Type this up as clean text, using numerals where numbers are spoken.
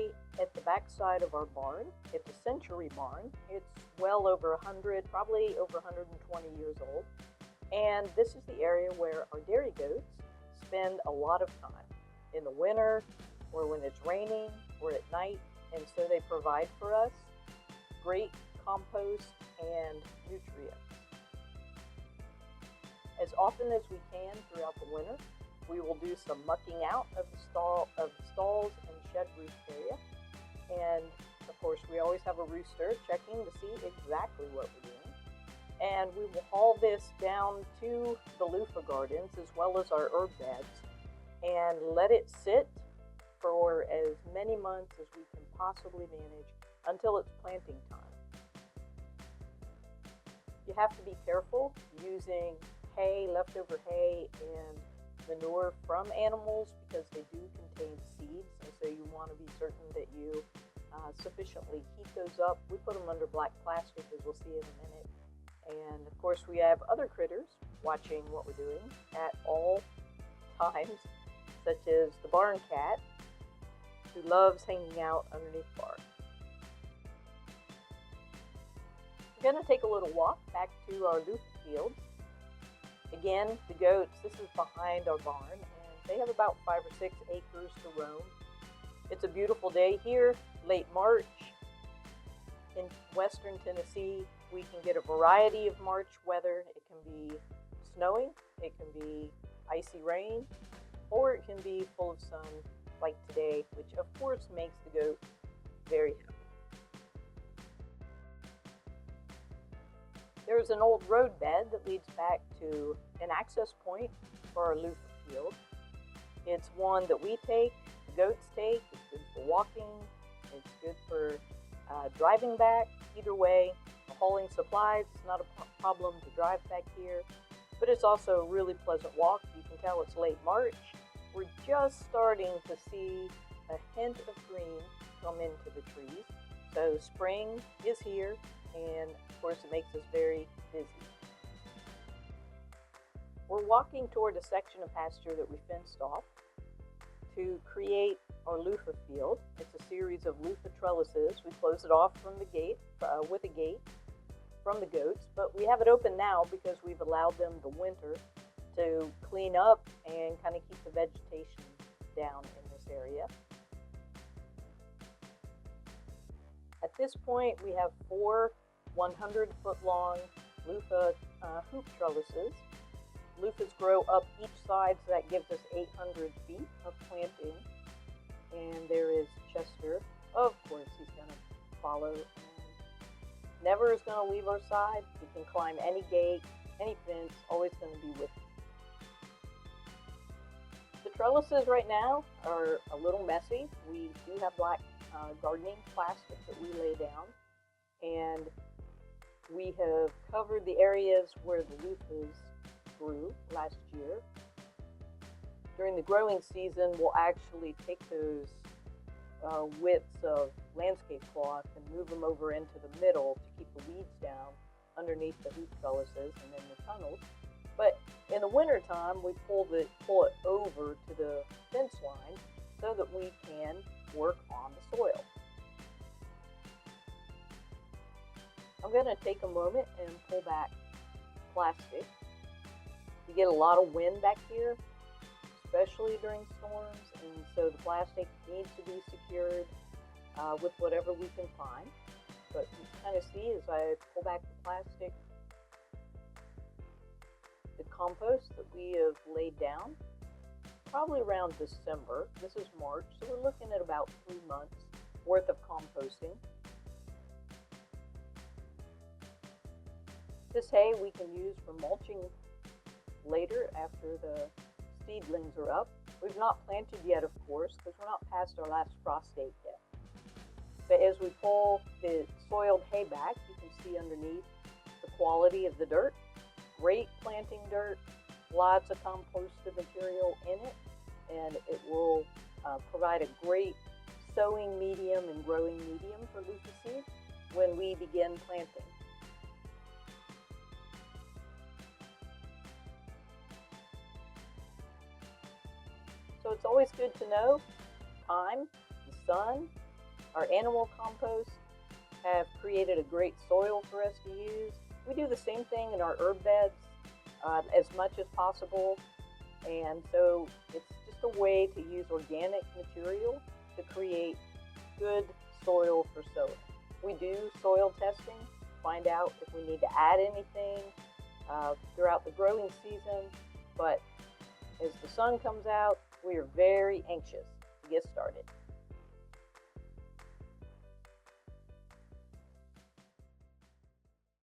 hay at the back side of our barn. It's a century barn. It's well over 100, probably over 120 years old. And this is the area where our dairy goats spend a lot of time in the winter or when it's raining or at night. And so they provide for us great compost and nutrients. As often as we can throughout the winter, we will do some mucking out of the stalls and shed roof area. And of course, we always have a rooster checking to see exactly what we're doing. And we will haul this down to the Luffa gardens as well as our herb beds and let it sit for as many months as we can possibly manage until it's planting time. You have to be careful using hay, leftover hay, and manure from animals because they do contain seeds, and so you want to be certain that you sufficiently heat those up. We put them under black plastic, as we'll see in a minute. And of course, we have other critters watching what we're doing at all times, such as the barn cat, who loves hanging out underneath barn. We're going to take a little walk back to our Luffa fields. Again, the goats, this is behind our barn, and they have about 5 or 6 acres to roam. It's a beautiful day here, late March. In western Tennessee, we can get a variety of March weather. It can be snowing, it can be icy rain, or it can be full of sun like today, which of course makes the goat very happy. There's an old road bed that leads back to an access point for our Luffa field. It's one that we take, the goats take. It's good for walking, it's good for driving back. Either way, hauling supplies, it's not a problem to drive back here, but it's also a really pleasant walk. You can tell it's late March. We're just starting to see a hint of green come into the trees. So spring is here, and of course it makes us very busy. We're walking toward a section of pasture that we fenced off to create our Luffa field. It's a series of Luffa trellises. We close it off from the gate with a gate from the goats, but we have it open now because we've allowed them the winter to clean up and kind of keep the vegetation down in this area. At this point, we have 4 100-foot-long Luffa hoop trellises. Luffas grow up each side, so that gives us 800 feet of planting. And there is Chester. Of course, he's going to follow. And never is going to leave our side. He can climb any gate, any fence, always going to be with us. The trellises right now are a little messy. We do have black gardening plastic that we lay down, and we have covered the areas where the Luffas grew last year. During the growing season, we'll actually take those widths of landscape cloth and move them over into the middle to keep the weeds down underneath the hoop trellises and then the tunnels. But in the winter time, we pull it over to the fence line so that we can work on the soil. I'm going to take a moment and pull back plastic. We get a lot of wind back here, especially during storms, and so the plastic needs to be secured with whatever we can find. But you kind of see as I pull back the plastic, the compost that we have laid down, probably around December. This is March, so we're looking at about 3 months worth of composting. This hay we can use for mulching later after the seedlings are up. We've not planted yet, of course, because we're not past our last frost date yet. But as we pull the soiled hay back, you can see underneath the quality of the dirt. Great planting dirt, lots of composted material in it, and it will provide a great sowing medium and growing medium for Luffa seed when we begin planting. So it's always good to know time, the sun, Our animal compost have created a great soil for us to use. We do the same thing in our herb beds as much as possible. And so it's just a way to use organic material to create good soil for sowing. We do soil testing, find out if we need to add anything throughout the growing season, but as the sun comes out, we are very anxious to get started.